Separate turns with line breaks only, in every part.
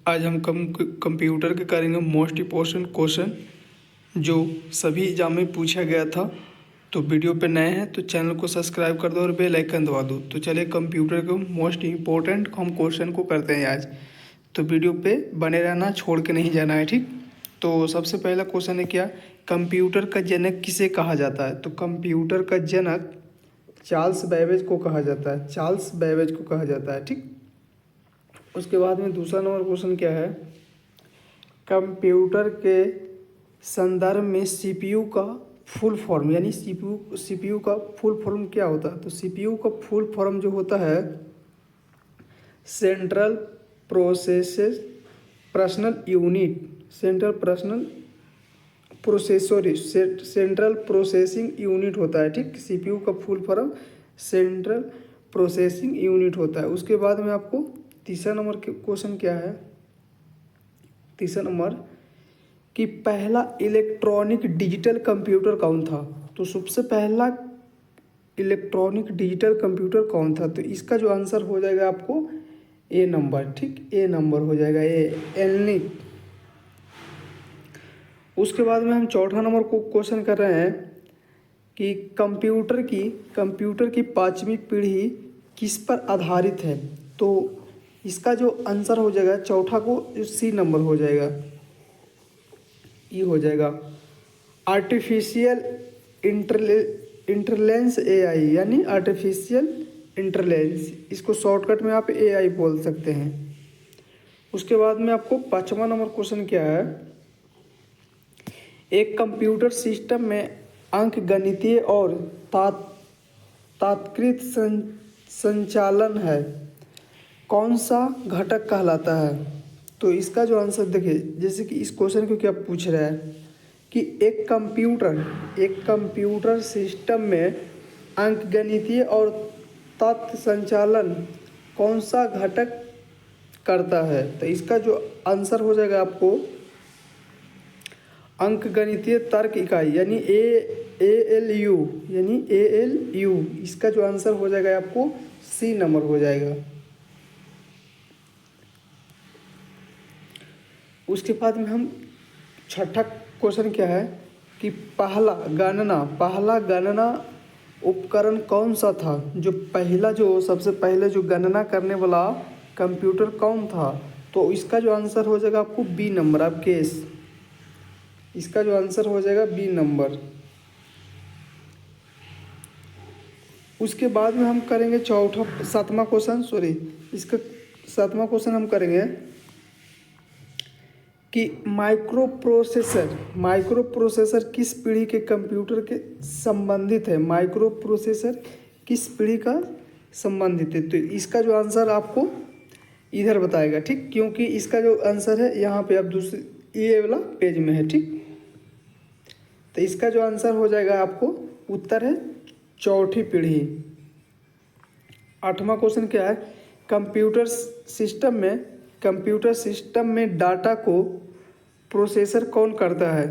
आज हम कंप्यूटर के करेंगे मोस्ट इम्पोर्टेंट क्वेश्चन जो सभी एग्जाम में पूछा गया था। तो वीडियो पे नए हैं तो चैनल को सब्सक्राइब कर दो और बेल आइकन दबा दो। तो चलिए कंप्यूटर के मोस्ट इम्पोर्टेंट हम क्वेश्चन को करते हैं आज। तो वीडियो पे बने रहना, छोड़ के नहीं जाना है, ठीक। तो सबसे पहला क्वेश्चन है क्या, कंप्यूटर का जनक किसे कहा जाता है। तो कंप्यूटर का जनक चार्ल्स बैबेज को कहा जाता है, चार्ल्स बैबेज को कहा जाता है, ठीक। उसके बाद में दूसरा नंबर क्वेश्चन क्या है, कंप्यूटर के संदर्भ में सीपीयू का फुल फॉर्म यानी सीपीयू का फुल फॉर्म क्या होता है। तो सीपीयू का फुल फॉर्म जो होता है central process personal unit, central processing unit होता है, ठीक। सीपीयू का full form central processing unit होता है। उसके बाद में आपको तीसरा नंबर क्वेश्चन क्या है, तीसरा नंबर कि पहला इलेक्ट्रॉनिक डिजिटल कंप्यूटर कौन था। तो सबसे पहला इलेक्ट्रॉनिक डिजिटल कंप्यूटर कौन था। तो इसका जो आंसर हो जाएगा आपको ए नंबर, ठीक, ए नंबर हो जाएगा, एलनिक। उसके बाद में हम चौथा नंबर को क्वेश्चन कर रहे हैं कि कंप्यूटर की पांचवी पीढ़ी किस पर आधारित है। तो इसका जो आंसर हो जाएगा चौथा को सी नंबर हो जाएगा, ये हो जाएगा आर्टिफिशियल इंटेलिजेंस एआई यानी आर्टिफिशियल इंटेलिजेंस, इसको शॉर्टकट में आप एआई बोल सकते हैं। उसके बाद में आपको पांचवा नंबर क्वेश्चन क्या है, एक कंप्यूटर सिस्टम में अंकगणितीय और तात्कृत संचालन है, कौन सा घटक कहलाता है। तो इसका जो आंसर देखिए, जैसे कि इस क्वेश्चन को क्या पूछ रहा है कि एक कंप्यूटर सिस्टम में अंकगणितीय और तत्व संचालन कौन सा घटक करता है। तो इसका जो आंसर हो जाएगा आपको अंकगणितीय तर्क इकाई यानी एएलयू, इसका जो आंसर हो जाएगा आपको सी नंबर हो जाएगा। उसके बाद में हम छठा क्वेश्चन क्या है कि पहला गणना उपकरण कौन सा था। जो सबसे पहले जो गणना करने वाला कंप्यूटर कौन था। तो इसका जो आंसर हो जाएगा आपको बी नंबर, आप केस, इसका जो आंसर हो जाएगा बी नंबर। उसके बाद में हम करेंगे सातवां क्वेश्चन हम करेंगे कि माइक्रो प्रोसेसर किस पीढ़ी के कंप्यूटर के संबंधित है। माइक्रो प्रोसेसर किस पीढ़ी का संबंधित है। तो इसका जो आंसर आपको इधर बताएगा, ठीक, क्योंकि इसका जो आंसर है यहाँ पे आप दूसरी ये वाला पेज में है, ठीक। तो इसका जो आंसर हो जाएगा आपको उत्तर है चौथी पीढ़ी। आठवां क्वेश्चन क्या है, कंप्यूटर सिस्टम में डाटा को प्रोसेसर कौन करता है।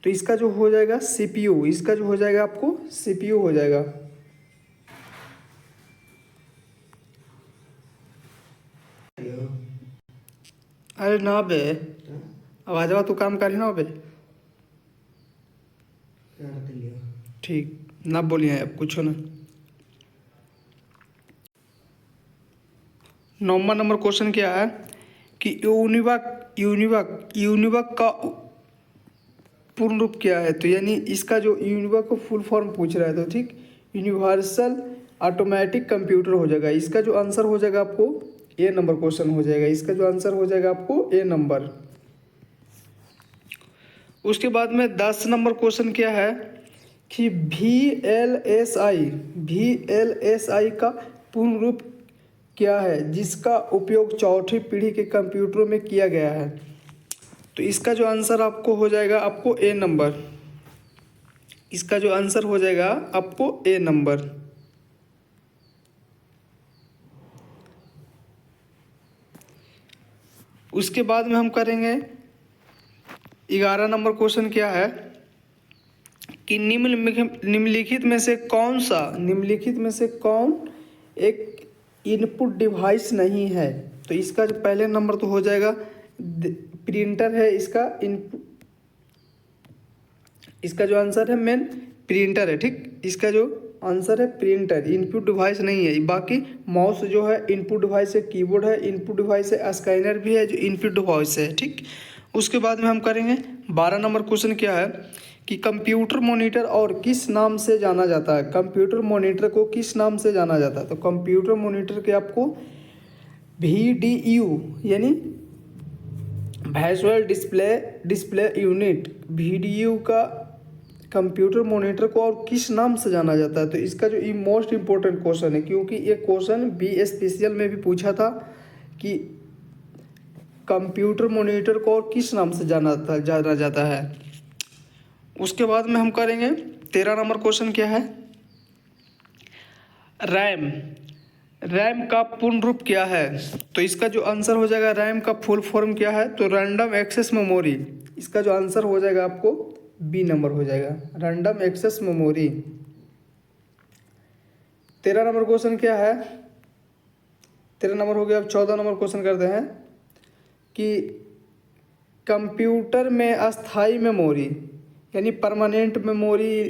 तो इसका जो हो जाएगा सीपीयू, इसका जो हो जाएगा आपको सीपीयू हो जाएगा। अरे ना बे, आवाज तू काम कर ना बे, ठीक ना बोलिए अब कुछ ना। 9वां नंबर क्वेश्चन क्या है कि यूनिवक का पूर्ण रूप क्या है। तो यानी इसका जो यूनिवक का फुल फॉर्म पूछ रहा है, तो ठीक, यूनिवर्सल ऑटोमेटिक कंप्यूटर हो जाएगा। इसका जो आंसर हो जाएगा आपको ए नंबर क्वेश्चन हो जाएगा, इसका जो आंसर हो जाएगा आपको ए नंबर। उसके बाद में 10 नंबर क्वेश्चन क्या है कि VLSI का पूर्ण रूप क्या है जिसका उपयोग चौथी पीढ़ी के कंप्यूटरों में किया गया है। तो इसका जो आंसर आपको हो जाएगा आपको ए नंबर, इसका जो आंसर हो जाएगा आपको ए नंबर। उसके बाद में हम करेंगे 11 नंबर क्वेश्चन क्या है कि निम्नलिखित में से कौन एक इनपुट डिवाइस नहीं है। तो इसका जो पहले नंबर तो हो जाएगा प्रिंटर है, इसका इनपुट, इसका जो आंसर है मेन प्रिंटर है, ठीक। इसका जो आंसर है प्रिंटर, इनपुट डिवाइस नहीं है। बाकी माउस जो है इनपुट डिवाइस है, कीबोर्ड है इनपुट डिवाइस है, स्कैनर भी है जो इनपुट डिवाइस है, ठीक। उसके बाद में हम करेंगे 12 नंबर क्वेश्चन क्या है कि कंप्यूटर मॉनिटर और किस नाम से जाना जाता है। कंप्यूटर मॉनिटर को किस नाम से जाना जाता है? तो कंप्यूटर मॉनिटर के आपको VDU यानी विजुअल डिस्प्ले यूनिट, VDU का कंप्यूटर मॉनिटर को और किस नाम से जाना जाता है? तो इसका जो ये मोस्ट इम्पोर्टेंट क्वेश्चन है, क्योंकि ये क्वेश्चन BA स्पेशल में भी पूछा था कि कंप्यूटर मॉनिटर को और किस नाम से जाना जाता है। उसके बाद में हम करेंगे 13 नंबर क्वेश्चन क्या है, रैम का पूर्ण रूप क्या है? तो इसका जो आंसर हो जाएगा रैम का फुल फॉर्म क्या है? तो रैंडम एक्सेस मेमोरी। इसका जो आंसर हो जाएगा आपको B नंबर हो जाएगा, random access memory. 13 number question क्या है, 13 नंबर हो गया। अब 14 नंबर क्वेश्चन करते हैं कि कंप्यूटर में अस्थाई मेमोरी यानी परमानेंट मेमोरी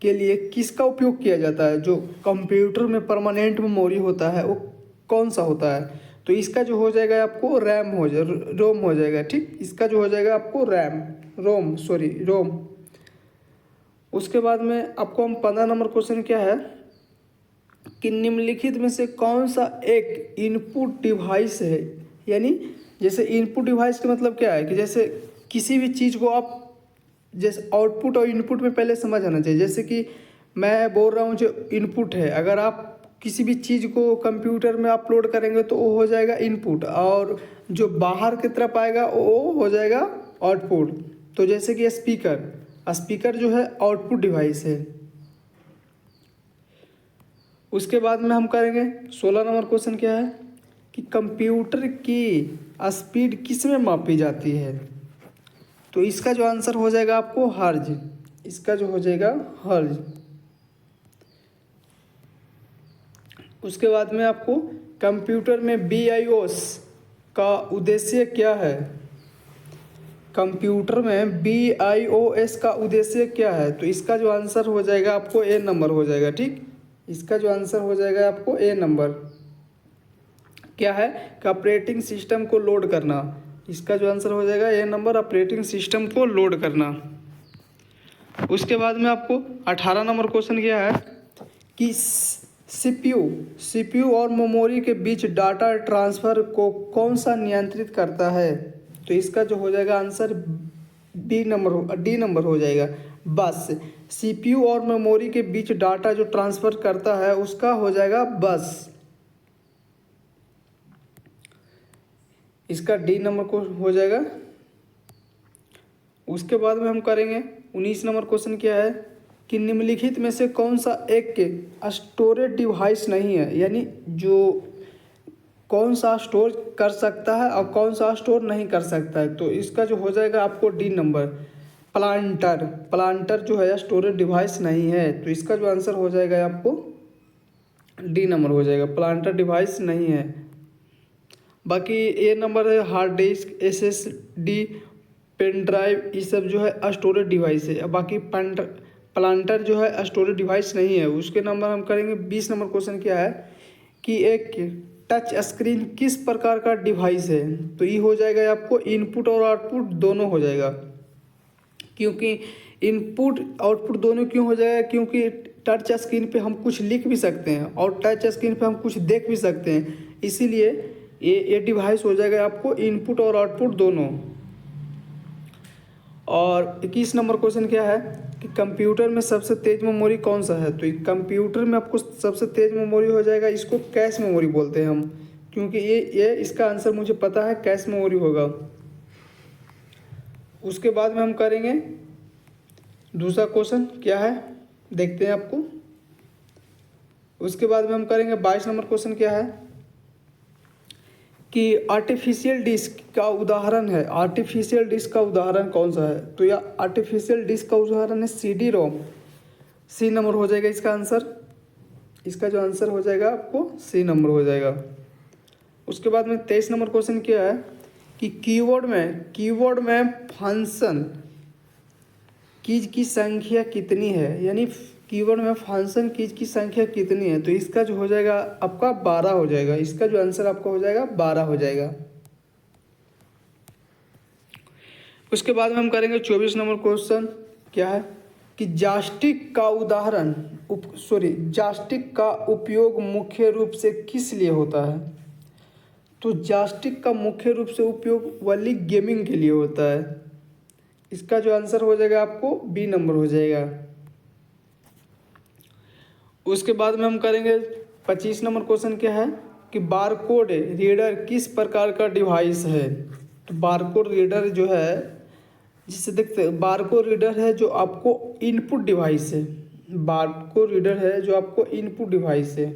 के लिए किसका उपयोग किया जाता है? जो कंप्यूटर में परमानेंट मेमोरी होता है वो कौन सा होता है? तो इसका जो हो जाएगा आपको रोम हो जाएगा, ठीक। इसका जो हो जाएगा आपको रोम। उसके बाद में आपको हम 15 नंबर क्वेश्चन क्या है कि निम्नलिखित में से कौन सा एक इनपुट डिवाइस है? यानी जैसे इनपुट डिवाइस का मतलब क्या है कि जैसे किसी भी चीज़ को आप जैसे आउटपुट और इनपुट में पहले समझ आना चाहिए। जैसे कि मैं बोल रहा हूँ जो इनपुट है, अगर आप किसी भी चीज़ को कंप्यूटर में अपलोड करेंगे तो वो हो जाएगा इनपुट, और जो बाहर की तरफ आएगा वो हो जाएगा आउटपुट। तो जैसे कि स्पीकर जो है आउटपुट डिवाइस है। उसके बाद में हम करेंगे 16 नंबर क्वेश्चन क्या है कि कंप्यूटर की स्पीड किस में मापी जाती है? तो इसका जो आंसर हो जाएगा आपको हर्ज। इसका जो हो जाएगा हर्ज। उसके बाद में आपको कंप्यूटर में BIOS का उद्देश्य क्या है? कंप्यूटर में BIOS का उद्देश्य क्या है? तो इसका जो आंसर हो जाएगा आपको A नंबर हो जाएगा, ठीक। इसका जो आंसर हो जाएगा आपको A नंबर क्या है कि ऑपरेटिंग सिस्टम को लोड करना। इसका जो आंसर हो जाएगा A नंबर, ऑपरेटिंग सिस्टम को लोड करना। उसके बाद में आपको 18 नंबर क्वेश्चन क्या है कि CPU और मेमोरी के बीच डाटा ट्रांसफ़र को कौन सा नियंत्रित करता है? तो इसका जो हो जाएगा आंसर D नंबर हो जाएगा बस। CPU और मेमोरी के बीच डाटा जो ट्रांसफ़र करता है उसका हो जाएगा बस। इसका D नंबर को हो जाएगा। उसके बाद में हम करेंगे 19 नंबर क्वेश्चन क्या है कि निम्नलिखित में से कौन सा एक स्टोरेज डिवाइस नहीं है? यानी जो कौन सा स्टोर कर सकता है और कौन सा स्टोर नहीं कर सकता है? तो इसका जो हो जाएगा आपको D नंबर, प्लांटर जो है स्टोरेज डिवाइस नहीं है। तो इसका जो आंसर हो जाएगा आपको D नंबर हो जाएगा, प्लांटर डिवाइस नहीं है। बाकी A नंबर है hard disk, SSD, pen drive, ये सब जो है स्टोरेज डिवाइस है। बाकी प्लांटर जो है स्टोरेज डिवाइस नहीं है। उसके नंबर हम करेंगे 20 नंबर क्वेश्चन क्या है कि एक टच स्क्रीन किस प्रकार का डिवाइस है? तो ये हो जाएगा आपको इनपुट और आउटपुट दोनों हो जाएगा। क्योंकि इनपुट आउटपुट दोनों क्यों हो जाएगा? क्योंकि टच स्क्रीन पे हम कुछ लिख भी सकते हैं और टच स्क्रीन पे हम कुछ देख भी सकते हैं, इसीलिए ये डिवाइस हो जाएगा आपको इनपुट और आउटपुट दोनों। और 21 नंबर क्वेश्चन क्या है कि कंप्यूटर में सबसे तेज़ मेमोरी कौन सा है? तो कंप्यूटर में आपको सबसे तेज़ मेमोरी हो जाएगा, इसको कैश मेमोरी बोलते हैं हम, क्योंकि ये इसका आंसर मुझे पता है कैश मेमोरी होगा। उसके बाद में हम करेंगे दूसरा क्वेश्चन क्या है देखते हैं आपको। उसके बाद में हम करेंगे 22 नंबर क्वेश्चन क्या है कि आर्टिफिशियल डिस्क का उदाहरण है। आर्टिफिशियल डिस्क का उदाहरण कौन सा है? तो यह आर्टिफिशियल डिस्क का उदाहरण है CD-ROM। C नंबर हो जाएगा इसका आंसर। इसका जो आंसर हो जाएगा आपको C नंबर हो जाएगा। उसके बाद में 23 नंबर क्वेश्चन क्या है कि कीवर्ड में फंक्शन कीज की संख्या कितनी है, यानी कीवर्ड में फंक्शन कीज की संख्या कितनी है। तो इसका जो हो जाएगा आपका 12 हो जाएगा। इसका जो आंसर आपका हो जाएगा 12 हो जाएगा। उसके बाद में हम करेंगे 24 नंबर क्वेश्चन क्या है कि जास्टिक का उपयोग मुख्य रूप से किस लिए होता है। तो जास्टिक का मुख्य रूप से उपयोग वाली गेमिंग के लिए होता है। इसका जो आंसर हो जाएगा आपको बी नंबर हो जाएगा। उसके बाद में हम करेंगे 25 नंबर क्वेश्चन क्या है कि बारकोड रीडर किस प्रकार का डिवाइस है। तो बारकोड रीडर जो है जिसे देखते हैं बारकोड रीडर है जो आपको इनपुट डिवाइस है। बारकोड रीडर है जो आपको इनपुट डिवाइस है।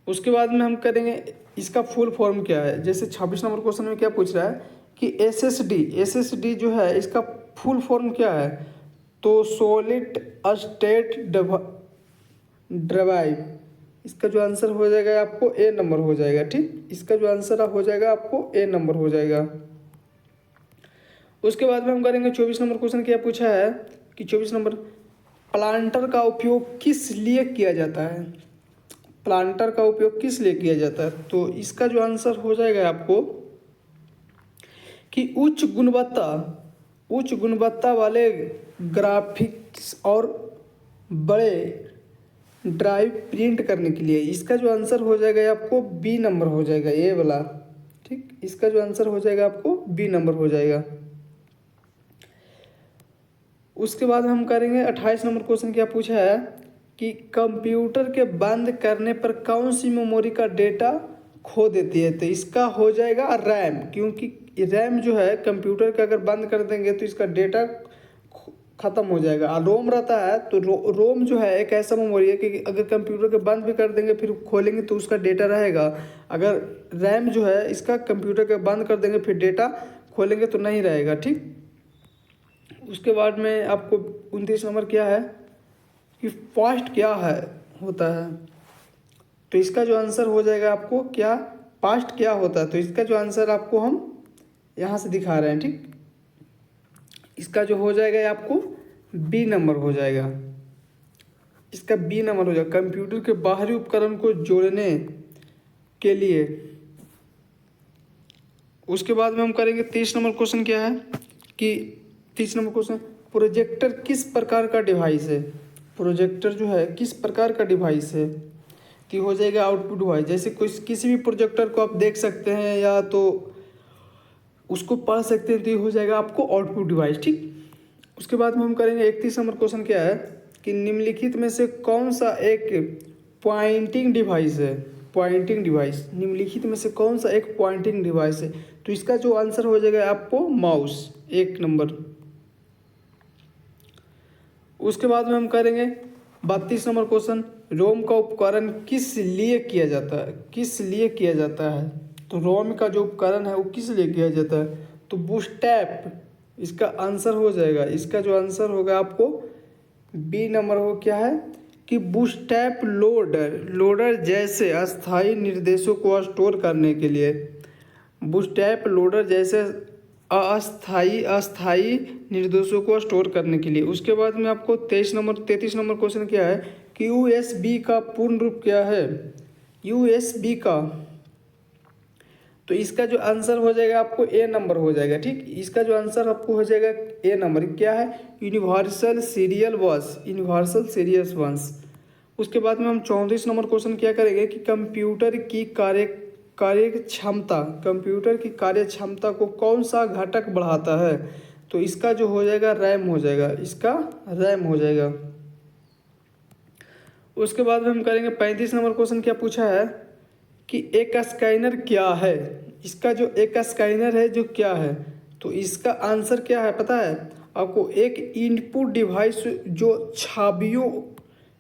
उसके बाद में हम करेंगे इसका फुल फॉर्म क्या है। जैसे 26 नंबर क्वेश्चन में क्या पूछ रहा है कि एसएसडी जो है इसका फुल फॉर्म क्या है। तो सॉलिड स्टेट ड्राइव। इसका जो आंसर हो जाएगा आपको ए नंबर हो जाएगा। ठीक, इसका जो आंसर हो जाएगा आपको ए नंबर हो जाएगा। उसके बाद में हम करेंगे 24 नंबर क्वेश्चन क्या पूछा है कि 24 नंबर प्लांटर का उपयोग किस लिए किया जाता है। प्लांटर का उपयोग किस लिए किया जाता है। तो इसका जो आंसर हो जाएगा आपको कि उच्च गुणवत्ता वाले ग्राफिक्स और बड़े ड्राइव प्रिंट करने के लिए। इसका जो आंसर हो जाएगा आपको बी नंबर हो जाएगा, ये वाला। ठीक, इसका जो आंसर हो जाएगा आपको बी नंबर हो जाएगा। उसके बाद हम करेंगे 28 नंबर क्वेश्चन क्या पूछा है कि कंप्यूटर के बंद करने पर कौन सी मेमोरी का डेटा खो देती है। तो इसका हो जाएगा रैम, क्योंकि रैम जो है कंप्यूटर का अगर बंद कर देंगे तो इसका डेटा ख़त्म हो जाएगा। और रोम रहता है तो रोम जो है एक ऐसा मेमोरी है कि अगर कंप्यूटर के बंद भी कर देंगे फिर खोलेंगे तो उसका डेटा रहेगा। अगर रैम जो है इसका कंप्यूटर के बंद कर देंगे फिर डेटा खोलेंगे तो नहीं रहेगा। ठीक, उसके बाद में आपको 29 नंबर क्या है कि फास्ट क्या है होता है। तो इसका जो आंसर हो जाएगा आपको क्या फास्ट क्या होता है। तो इसका जो आंसर आपको हम यहाँ से दिखा रहे हैं। ठीक, इसका जो हो जाएगा आपको बी नंबर हो जाएगा। इसका बी नंबर हो जाएगा। कंप्यूटर के बाहरी उपकरण को जोड़ने के लिए। उसके बाद में हम करेंगे 30 नंबर क्वेश्चन क्या है कि 30 नंबर क्वेश्चन प्रोजेक्टर किस प्रकार का डिवाइस है। प्रोजेक्टर जो है किस प्रकार का डिवाइस है। तो हो जाएगा आउटपुट डिवाइस। जैसे किसी भी प्रोजेक्टर को आप देख सकते हैं या तो उसको पढ़ सकते हैं, तो ये हो जाएगा आपको आउटपुट डिवाइस। ठीक, उसके बाद में हम करेंगे 31 नंबर क्वेश्चन क्या है कि निम्नलिखित में से कौन सा एक पॉइंटिंग डिवाइस है। पॉइंटिंग डिवाइस, निम्नलिखित में से कौन सा एक पॉइंटिंग डिवाइस है। तो इसका जो आंसर हो जाएगा आपको माउस, 1 नंबर। उसके बाद में हम करेंगे 32 नंबर क्वेश्चन रोम का उपकरण किस लिए किया जाता है। किस लिए किया जाता है। तो रोम का जो उपकरण है वो किस लिए किया जाता है। तो बूटस्ट्रैप इसका आंसर हो जाएगा। इसका जो आंसर होगा आपको बी नंबर हो क्या है कि बूटस्ट्रैप लोडर जैसे अस्थायी निर्देशों को स्टोर करने के लिए। बूटस्ट्रैप लोडर जैसे अस्थायी निर्देशों को स्टोर करने के लिए। उसके बाद में आपको 33 नंबर क्वेश्चन क्या है कि यूएसबी का पूर्ण रूप क्या है। यूएसबी का, तो इसका जो आंसर हो जाएगा आपको ए नंबर हो जाएगा। ठीक, इसका जो आंसर आपको हो जाएगा ए नंबर क्या है यूनिवर्सल सीरियल बस। उसके बाद में हम 34 नंबर क्वेश्चन क्या करेंगे कि कंप्यूटर की कार्य क्षमता को कौन सा घटक बढ़ाता है। तो इसका जो हो जाएगा रैम हो जाएगा। इसका रैम हो जाएगा। उसके बाद में हम करेंगे 35 नंबर क्वेश्चन क्या पूछा है कि एक स्कैनर क्या है। इसका जो एक स्कैनर है जो क्या है। तो इसका आंसर क्या है पता है आपको, एक इनपुट डिवाइस जो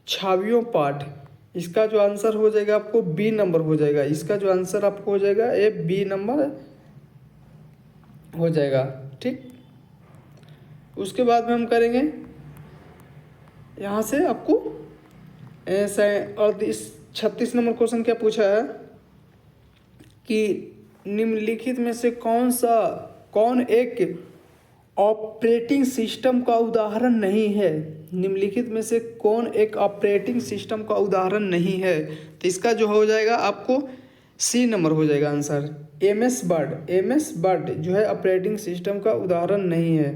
छवियों पार्ट। इसका जो आंसर हो जाएगा आपको बी नंबर हो जाएगा। इसका जो आंसर आपको हो जाएगा ए बी नंबर हो जाएगा। ठीक, उसके बाद में हम करेंगे यहाँ से आपको ऐसा। और 36 नंबर क्वेश्चन क्या पूछा है कि निम्नलिखित में से कौन एक ऑपरेटिंग सिस्टम का उदाहरण नहीं है। निम्नलिखित में से कौन एक ऑपरेटिंग सिस्टम का उदाहरण नहीं है। तो इसका जो हो जाएगा आपको सी नंबर हो जाएगा आंसर। एमएस वर्ड जो है ऑपरेटिंग सिस्टम का उदाहरण नहीं है।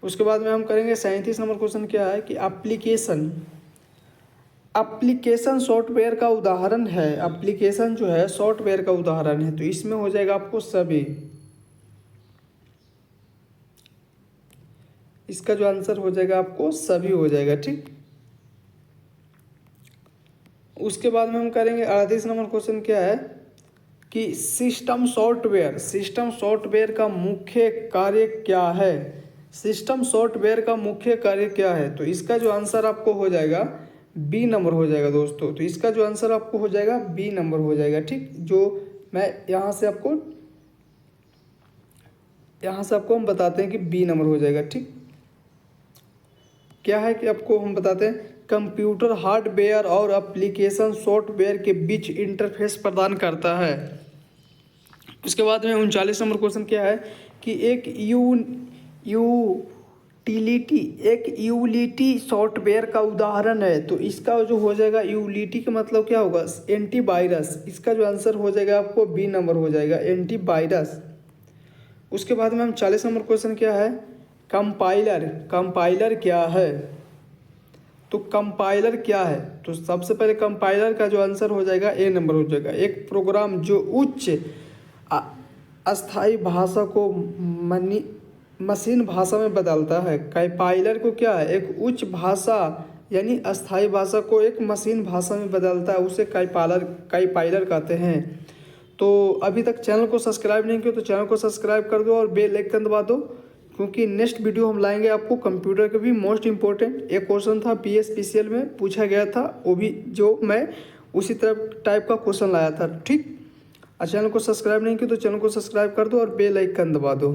उसके बाद में हम करेंगे 37 नंबर क्वेश्चन क्या है कि एप्लीकेशन सॉफ्टवेयर का उदाहरण है। एप्लीकेशन जो है सॉफ्टवेयर का उदाहरण है, तो इसमें हो जाएगा आपको सभी। इसका जो आंसर हो जाएगा आपको सभी हो जाएगा, ठीक। उसके बाद में हम करेंगे 38 नंबर क्वेश्चन क्या है कि सिस्टम सॉफ्टवेयर का मुख्य कार्य क्या है। सिस्टम सॉफ्टवेयर का मुख्य कार्य क्या है, तो इसका जो आंसर आपको हो जाएगा बी नंबर हो जाएगा दोस्तों। तो इसका जो आंसर आपको हो जाएगा बी नंबर हो जाएगा, ठीक। जो मैं यहाँ से आपको हम बताते हैं कि बी नंबर हो जाएगा, ठीक। क्या है कि आपको हम बताते हैं कंप्यूटर हार्डवेयर और एप्लीकेशन सॉफ्टवेयर के बीच इंटरफेस प्रदान करता है। उसके बाद में 39 नंबर क्वेश्चन क्या है कि एक यूटिलिटी सॉफ्टवेयर का उदाहरण है। तो इसका जो हो जाएगा यूटिलिटी का मतलब क्या होगा, एंटीवायरस। इसका जो आंसर हो जाएगा आपको बी नंबर हो जाएगा, एंटीवायरस। उसके बाद में हम 40 नंबर क्वेश्चन क्या है कंपाइलर क्या है। तो कंपाइलर क्या है, तो सबसे पहले कंपाइलर का जो आंसर हो जाएगा ए नंबर हो जाएगा। एक प्रोग्राम जो उच्च अस्थायी भाषा को मशीन भाषा में बदलता है। कंपाइलर को क्या है, एक उच्च भाषा यानी अस्थायी भाषा को एक मशीन भाषा में बदलता है, उसे कंपाइलर कहते हैं। तो अभी तक चैनल को सब्सक्राइब नहीं किया तो चैनल को सब्सक्राइब कर दो और बेल आइकन दबा दो, क्योंकि नेक्स्ट वीडियो हम लाएंगे आपको कंप्यूटर के भी मोस्ट इंपॉर्टेंट। एक क्वेश्चन था PSPCL में पूछा गया था, वो भी जो मैं उसी तरह टाइप का क्वेश्चन लाया था, ठीक। चैनल को सब्सक्राइब नहीं किया तो चैनल को सब्सक्राइब कर दो और बेल आइकन दबा दो।